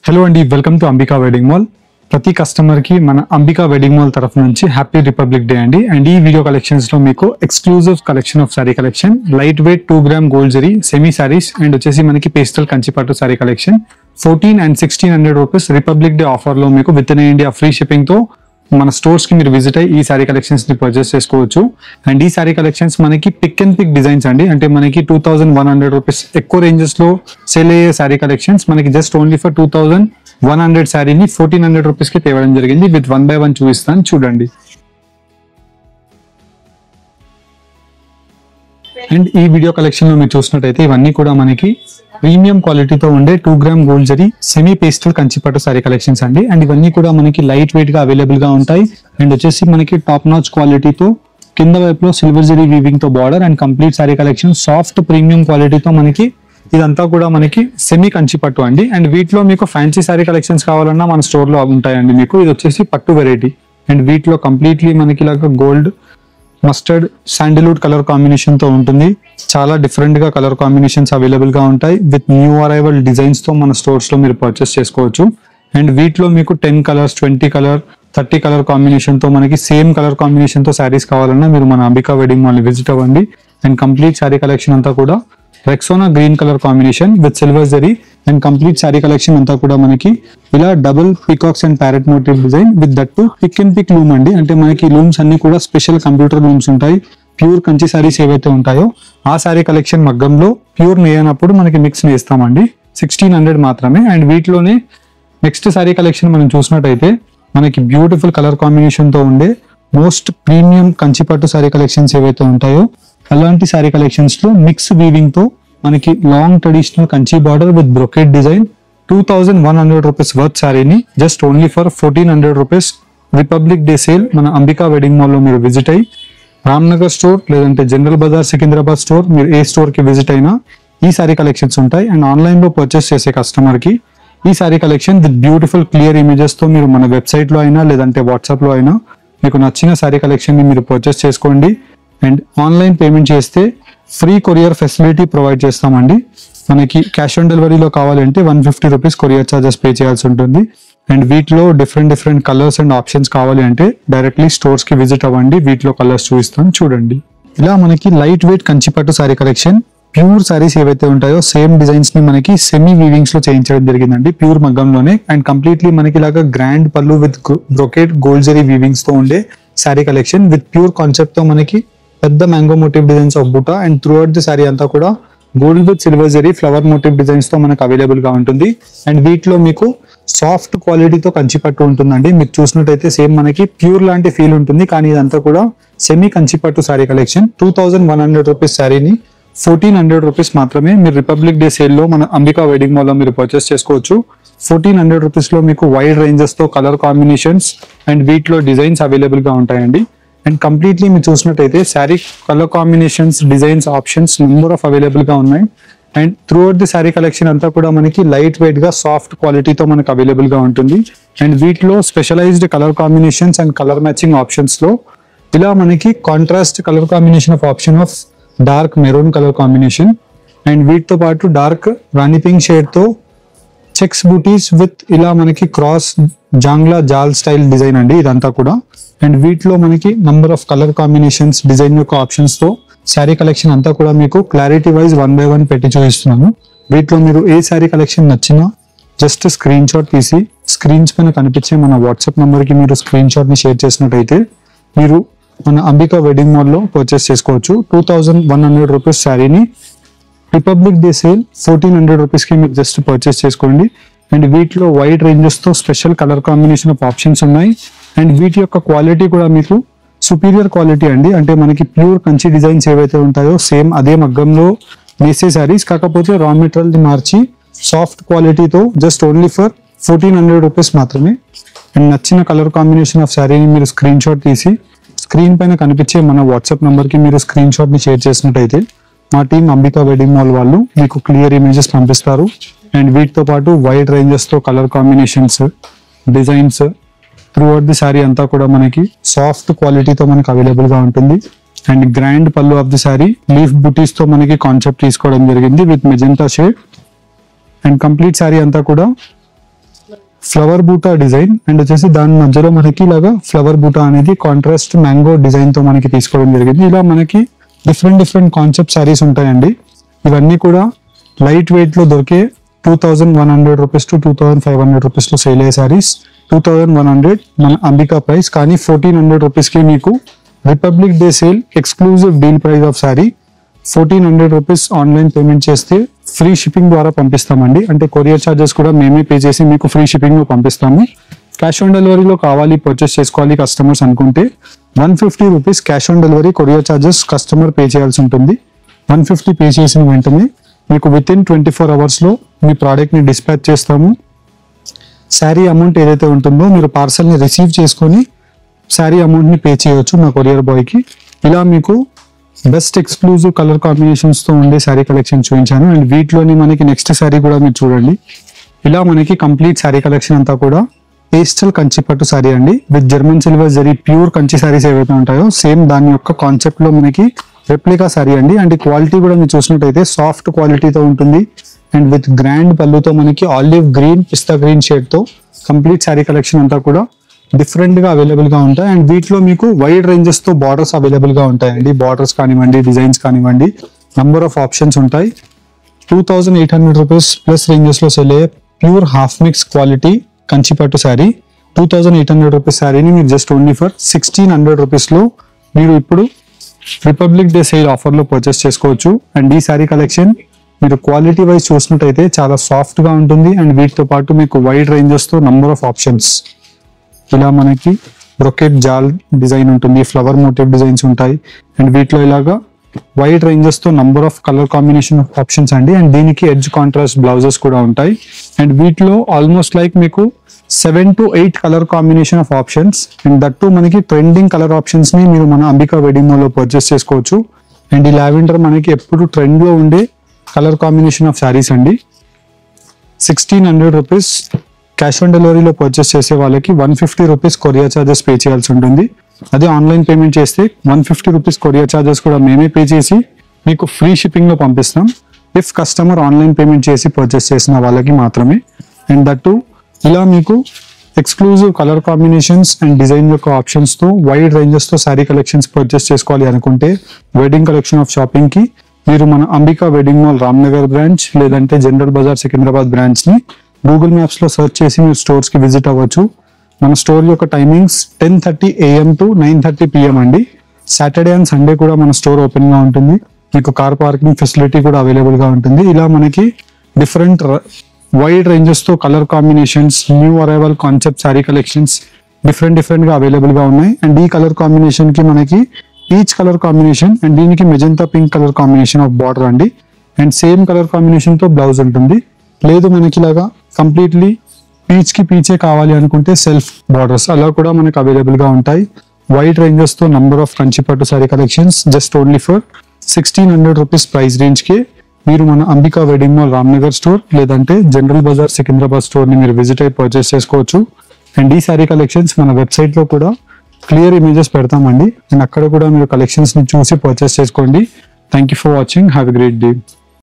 Hello అండి, welcome to Ambika wedding mall. ప్రతి customer కి మన అంబికా వెడ్డింగ్ మాల్ తరఫు నుంచి హ్యాపీ రిపబ్లిక్ డే అండి. అండ్ ఈ వీడియో కలెక్షన్స్ లో మీకు exclusive collection of sorry collection, light weight 2 gram gold zari semi saris and వచ్చేసి మనకి pastel Kanchipattu sorry collection 14 and 1600 rupees republic day offer లో మీకు with in India free shipping తో మన స్టోర్స్ కి మీరు విజిట్ అయ్యి ఈ సారీ కలెక్షన్స్ ని పర్చేస్ చేసుకోవచ్చు. అండ్ ఈ సారీ కలెక్షన్స్ మనకి పిక్ అండ్ పిక్ డిజైన్స్ అండి. అంటే మనకి 2100 రూపీస్ ఎక్కువ రేంజెస్ లో సేల్ అయ్యే సారీ కలెక్షన్స్ మనకి జస్ట్ ఓన్లీ ఫర్ 2100 శారీని 1400 రూపీస్ కి తేవడం జరిగింది. విత్ 1 by 1 చూపిస్తాను చూడండి. అండ్ ఈ వీడియో కలెక్షన్ లో మీరు చూసినట్టయితే ఇవన్నీ కూడా మనకి ప్రీమియం క్వాలిటీతో ఉండే 2 gram gold zari semi pastel Kanchipattu sari collections అండి. అండ్ ఇవన్నీ కూడా మనకి లైట్ వెయిట్ గా అవైలబుల్ గా ఉంటాయి. అండ్ వచ్చేసి మనకి టాప్ నాచ్ క్వాలిటీతో కింద వైపులో సిల్వర్ జరీ వీవింగ్ తో border and complete sorry collection soft premium క్వాలిటీతో మనకి ఇదంతా కూడా మనకి సెమీ కంచిపట్టు అండి. అండ్ వీటిలో మీకు ఫ్యాన్సీ సారీ కలెక్షన్స్ కావాలన్నా మన స్టోర్ లో ఉంటాయండి. మీకు ఇది వచ్చేసి పట్టు వెరైటీ. అండ్ వీటిలో కంప్లీట్లీ మనకి ఇలాగా gold mustard Sandalwood colour combination తో ఉంటుంది. చాలా డిఫరెంట్ గా కలర్ కాంబినేషన్స్ అవైలబుల్ గా ఉంటాయి. విత్ న్యూ అరైవల్ డిజైన్స్ తో మన స్టోర్స్ లో మీరు పర్చేస్ చేసుకోవచ్చు. అండ్ వీటిలో మీకు 10 కలర్స్ 20 కలర్ 30 కలర్ కాంబినేషన్ తో మనకి సేమ్ కలర్ కాంబినేషన్ తో శారీస్ కావాలన్నా మీరు మన అంబికా వెడ్డింగ్ మాల్ విజిట్ అవ్వండి. అండ్ కంప్లీట్ శారీ కలెక్షన్ అంతా కూడా రెక్సోనా green colour combination with silver zari and complete sari collection అంతా కూడా మనకి ఇలా double peacocks and parrot motive design with that to pick and pick loom అండి. అంటే మనకి లూమ్స్ అన్ని కూడా స్పెషల్ కంప్యూటర్ లూమ్స్ ఉంటాయి. ప్యూర్ కంచి సారీస్ ఏవైతే ఉంటాయో ఆ సారీ కలెక్షన్ మగ్గంలో ప్యూర్ నేయనప్పుడు మనకి మిక్స్ నేస్తామండి. 1600 మాత్రమే. అండ్ వీటిలోనే నెక్స్ట్ సారీ కలెక్షన్ మనం చూసినట్టయితే మనకి బ్యూటిఫుల్ కలర్ కాంబినేషన్ తో ఉండే most premium Kanchipattu sari collections ఏవైతే ఉంటాయో అలాంటి సారీ కలెక్షన్స్ లో మిక్స్ వీవింగ్ తో మనకి long traditional Kanchi border with brocade design 2100 rupees worth సారీని just only for 1400 rupees republic day sale మన అంబికా వెడ్డింగ్ మాల్ లో మీరు విజిట్ అయ్యి రామ్నగర్ స్టోర్ లేదంటే జనరల్ బజార్ సికింద్రాబాద్ స్టోర్ మీరు ఏ స్టోర్ కి విజిట్ అయినా ఈ సారీ కలెక్షన్స్ ఉంటాయి. అండ్ ఆన్లైన్ లో పర్చేస్ చేసే కస్టమర్ కి ఈ sorry collection with beautiful clear images తో మీరు మన వెబ్సైట్ లో అయినా లేదంటే వాట్సాప్ లో అయినా మీకు నచ్చిన సారీ కలెక్షన్ ని మీరు పర్చేస్ చేసుకోండి. అండ్ ఆన్లైన్ పేమెంట్ చేస్తే ఫ్రీ కొరియర్ ఫెసిలిటీ ప్రొవైడ్ చేస్తామండి. మనకి క్యాష్ ఆన్ డెలివరీలో కావాలంటే 150 రూపీస్ కొరియర్ ఛార్జెస్ పే చేయాల్సి ఉంటుంది. అండ్ వీటిలో డిఫరెంట్ కలర్స్ అండ్ ఆప్షన్స్ కావాలి అంటే డైరెక్ట్లీ స్టోర్స్ కి విజిట్ అవ్వండి. వీటిలో కలర్స్ చూపిస్తాను చూడండి. ఇలా మనకి లైట్ వెయిట్ కంచిపట్టు సారీ కలెక్షన్ ప్యూర్ సారీస్ ఏవైతే ఉంటాయో సేమ్ డిజైన్స్ ని మనకి సెమీ వీవింగ్స్ లో చేయించడం జరిగిందండి ప్యూర్ మగ్గంలోనే. అండ్ కంప్లీట్లీ మనకి ఇలాగా గ్రాండ్ పళ్ళు with brocade gold zari weavings తో ఉండే sari collection with pure concept తో మనకి పెద్ద mango motive designs of buta and throughout the sari అంతా కూడా gold with silver zari flower motive designs తో మనకు అవైలబుల్ గా ఉంటుంది. అండ్ వీటిలో మీకు సాఫ్ట్ క్వాలిటీతో కంచిపట్టు ఉంటుందండి. మీరు చూసినట్టయితే సేమ్ మనకి ప్యూర్ లాంటి ఫీల్ ఉంటుంది. కానీ ఇదంతా కూడా సెమీ కంచిపట్టు సారీ కలెక్షన్ 2100 రూపీస్ సారీని 1400 రూపీస్ మాత్రమే మీరు రిపబ్లిక్ డే సేల్ లో మన అంబికా వెడ్డింగ్ మాల్ లో మీరు పర్చేస్ చేసుకోవచ్చు. 1400 రూపీస్ లో మీకు వైడ్ రేంజెస్ తో కలర్ కాంబినేషన్స్ అండ్ వీటిలో డిజైన్స్ అవైలబుల్ గా ఉంటాయండి. అండ్ కంప్లీట్లీ మీరు చూసినట్టయితే sari colour combinations designs options number of available గా ఉన్నాయి. And throughout the sari collection అంతా కూడా మనకి లైట్ వెయిట్ గా సాఫ్ట్ క్వాలిటీతో మనకు అవైలబుల్ గా ఉంటుంది. అండ్ వీటిలో specialized colour combinations and colour matching options లో ఇలా మనకి contrast colour combination of option of dark maroon colour combination and వీటితో పాటు డార్క్ రాణి పింక్ షేడ్ తో చెక్స్ బూటీస్ విత్ ఇలా మనకి క్రాస్ జాంగ్లా జాల్ స్టైల్ డిజైన్ అండి ఇదంతా కూడా. అండ్ వీటిలో మనకి number of colour combinations design యొక్క ఆప్షన్స్ తో శారీ కలెక్షన్ అంతా కూడా మీకు క్లారిటీ వైజ్ 1 by 1 పెట్టి చూపిస్తున్నాను. వీటిలో మీరు ఏ శారీ కలెక్షన్ నచ్చినా జస్ట్ స్క్రీన్ షాట్ తీసి స్క్రీన్స్ పైన కనిపించే మన వాట్సాప్ నంబర్ కి మీరు స్క్రీన్ షాట్ ని షేర్ చేసినట్టయితే మీరు మన అంబికా వెడ్డింగ్ మాల్ లో పర్చేస్ చేసుకోవచ్చు. 2100 రూపీస్ శారీని రిపబ్లిక్ డే సేల్ 1400 రూపీస్ కి మీరు జస్ట్ పర్చేస్ చేసుకోండి. అండ్ వీటిలో వైడ్ రేంజెస్ తో special colour combination of options ఉన్నాయి. అండ్ వీటి యొక్క క్వాలిటీ కూడా మీకు సుపీరియర్ క్వాలిటీ అండి. అంటే మనకి ప్యూర్ కంచి డిజైన్స్ ఏవైతే ఉంటాయో సేమ్ అదే మగ్గంలో నేసే సారీస్, కాకపోతే రా మెటీరియల్ ని మార్చి సాఫ్ట్ క్వాలిటీతో జస్ట్ ఓన్లీ ఫర్ 1400 రూపీస్ మాత్రమే. అండ్ నచ్చిన కలర్ కాంబినేషన్ ఆఫ్ శారీని మీరు స్క్రీన్ షాట్ తీసి స్క్రీన్ పైన కనిపించే మన వాట్సాప్ నంబర్ కి మీరు స్క్రీన్ షాట్ ని షేర్ చేసినట్టయితే మా టీం అంబికా వెడ్డింగ్ మాల్ వాళ్ళు మీకు క్లియర్ ఇమేజెస్ పంపిస్తారు. అండ్ వీటితో పాటు వైడ్ రేంజెస్ తో colour combinations designs through out the sari అంతా కూడా మనకి సాఫ్ట్ క్వాలిటీతో మనకి అవైలబుల్ గా ఉంటుంది. అండ్ గ్రాండ్ పళ్ళు ఆఫ్ ది సారీ లీఫ్ బుటీస్ తో మనకి కాన్సెప్ట్ తీసుకోవడం జరిగింది with magenta shade. And complete sorry అంతా కూడా ఫ్లవర్ బూటా డిజైన్ అండ్ వచ్చేసి దాని మధ్యలో మనకి ఇలాగా ఫ్లవర్ బూటా అనేది కాంట్రాస్ట్ మ్యాంగో డిజైన్ తో మనకి తీసుకోవడం జరిగింది. ఇలా మనకి డిఫరెంట్ కాన్సెప్ట్ సారీస్ ఉంటాయండి. ఇవన్నీ కూడా లైట్ వెయిట్ లో దొరికే 2100 రూపీస్ టు 2500 రూపీస్ లో సేల్ అయ్యే సారీస్. 2100 మన అంబికా ప్రైస్, కానీ 1400 రూపీస్ కి మీకు republic day sale exclusive deal price of sorry 1400 rupees online payment చేస్తే ఫ్రీ షిప్పింగ్ ద్వారా పంపిస్తామండి. అంటే కొరియర్ ఛార్జెస్ కూడా మేమే పే చేసి మీకు ఫ్రీ షిప్పింగ్ లో పంపిస్తాము. క్యాష్ ఆన్ డెలివరీలో కావాలి, పర్చేస్ చేసుకోవాలి కస్టమర్స్ అనుకుంటే 150 rupees cash on delivery courier charges customer pay చేయాల్సి ఉంటుంది. 150 పే చేసిన వెంటనే మీకు వితిన్ 24 అవర్స్ లో మీ ప్రోడక్ట్ ని డిస్పాచ్ చేస్తాము. శారీ అమౌంట్ ఏదైతే ఉంటుందో మీరు పార్సల్ ని రిసీవ్ చేసుకొని శారీ అమౌంట్ ని పే చేయొచ్చు మా కొరియర్ బాయ్ కి. ఇలా మీకు బెస్ట్ ఎక్స్క్లూజివ్ కలర్ కాంబినేషన్స్ తో ఉండే శారీ కలెక్షన్ చూపించాను. అండ్ వీటిలోని మనకి నెక్స్ట్ శారీ కూడా మీరు చూడండి. ఇలా మనకి కంప్లీట్ శారీ కలెక్షన్ అంతా కూడా పేస్టల్ కంచి పట్టు శారీ అండి, with German silver zari pure Kanchi saris ఏవైతే ఉంటాయో సేమ్ దాని యొక్క కాన్సెప్ట్ లో మనకి రెప్లికా శారీ అండి. అండ్ క్వాలిటీ కూడా మీరు చూసినట్టయితే సాఫ్ట్ క్వాలిటీతో ఉంటుంది. అండ్ విత్ గ్రాండ్ పళ్ళుతో మనకి ఆలివ్ గ్రీన్ పిస్తా గ్రీన్ షేడ్ తో కంప్లీట్ శారీ కలెక్షన్ అంతా కూడా డిఫరెంట్ గా అవైలబుల్ గా ఉంటాయి. అండ్ వీటిలో మీకు వైడ్ రేంజెస్ తో బార్డర్స్ అవైలబుల్ గా ఉంటాయండి. బార్డర్స్ కానివ్వండి, డిజైన్స్ కానివ్వండి, నంబర్ ఆఫ్ ఆప్షన్స్ ఉంటాయి. 2800 రూపీస్ ప్లస్ రేంజెస్ లో సెల్ అయ్యే ప్యూర్ హాఫ్ మిక్స్ క్వాలిటీ కంచిపట్టు శారీ 2800 రూపీస్ శారీని మీరు జస్ట్ ఓన్లీ ఫర్ 1600 రూపీస్ లో మీరు ఇప్పుడు రిపబ్లిక్ డే సేల్ ఆఫర్ లో పర్చేస్ చేసుకోవచ్చు. అండ్ ఈ శారీ కలెక్షన్ మీరు క్వాలిటీ వైజ్ చూసినట్టయితే చాలా సాఫ్ట్ గా ఉంటుంది. అండ్ వీటితో పాటు మీకు వైడ్ రేంజెస్ తో నంబర్ ఆఫ్ ఆప్షన్స్, ఇలా మనకి బ్రొకెట్ జాల్ డిజైన్ ఉంటుంది, ఫ్లవర్ మోటివ్ డిజైన్స్ ఉంటాయి. అండ్ వీటిలో ఇలాగా వైడ్ రేంజెస్ తో number of colour combination of options అండి. అండ్ దీనికి ఎడ్జ్ కాంట్రాస్ట్ బ్లౌజెస్ కూడా ఉంటాయి. అండ్ వీటిలో ఆల్మోస్ట్ లైక్ మీకు 7 to 8 colour combination of options. And that మనకి ట్రెండింగ్ కలర్ ఆప్షన్స్ ని మీరు మన అంబికా వెడ్డింగ్ మాల్ లో పర్చేస్ చేసుకోవచ్చు. అండ్ ఈ లావెండర్ మనకి ఎప్పుడు ట్రెండ్ లో ఉండే కలర్ కాంబినేషన్ ఆఫ్ శారీస్ అండి. 1600 రూపీస్ క్యాష్ ఆన్ డెలివరీలో పర్చేస్ చేసే వాళ్ళకి 150 రూపీస్ కొరియర్ ఛార్జెస్ పే చేయాల్సి ఉంటుంది. అదే ఆన్లైన్ పేమెంట్ చేస్తే 150 రూపీస్ కొరియర్ ఛార్జెస్ కూడా మేమే పే చేసి మీకు ఫ్రీ షిప్పింగ్ లో పంపిస్తాం. ఇఫ్ కస్టమర్ ఆన్లైన్ పేమెంట్ చేసి పర్చేస్ చేసిన వాళ్ళకి మాత్రమే. అండ్ దట్టు ఇలా మీకు exclusive colour combinations and design యొక్క ఆప్షన్స్ తో వైడ్ రేంజెస్ తో శారీ కలెక్షన్స్ పర్చేస్ చేసుకోవాలి అనుకుంటే వెడ్డింగ్ కలెక్షన్ ఆఫ్ షాపింగ్ కి మీరు మన Ambika wedding mall Ramnagar branch లేదంటే జనరల్ బజార్ సికింద్రాబాద్ బ్రాంచ్ ని గూగుల్ మ్యాప్స్ లో సెర్చ్ చేసి మీరు స్టోర్స్ కి విజిట్ అవ్వచ్చు. మన స్టోర్ యొక్క టైమింగ్స్ 10:30 AM to 9:30 PM అండి. సాటర్డే అండ్ సండే కూడా మన స్టోర్ ఓపెన్ గా ఉంటుంది. మీకు కార్ పార్కింగ్ ఫెసిలిటీ కూడా అవైలబుల్ గా ఉంటుంది. ఇలా మనకి డిఫరెంట్ వైడ్ రేంజెస్ తో colour combinations, new arrival concept sari collections different గా అవైలబుల్ గా ఉన్నాయి. అండ్ ఈ కలర్ కాంబినేషన్ కి మనకి పీచ్ కలర్ కాంబినేషన్ అండ్ దీనికి magenta pink colour combination of border అండి. అండ్ సేమ్ కలర్ కాంబినేషన్ తో బ్లౌజ్ ఉంటుంది. లేదు మనకి ఇలాగా కంప్లీట్లీ పీచ్ కి పీచే కావాలి అనుకుంటే సెల్ఫ్ బార్డర్స్ అలా కూడా మనకు అవైలబుల్ గా ఉంటాయి. వైడ్ రేంజెస్ తో number of Kanchipattu sari collections just only for 1600 rupees price range కి మీరు మన Ambika wedding mall Ramnagar store లేదంటే జనరల్ బజార్ సికింద్రాబాద్ స్టోర్ ని మీరు విజిట్ అయి పర్చేస్ చేసుకోవచ్చు. అండ్ ఈ శారీ కలెక్షన్స్ మన వెబ్సైట్ లో కూడా క్లియర్ ఇమేజెస్ పెడతామండి. అండ్ అక్కడ కూడా మీరు కలెక్షన్స్ ని చూసి పర్చేస్ చేసుకోండి. Thank you for watching. Have a great day.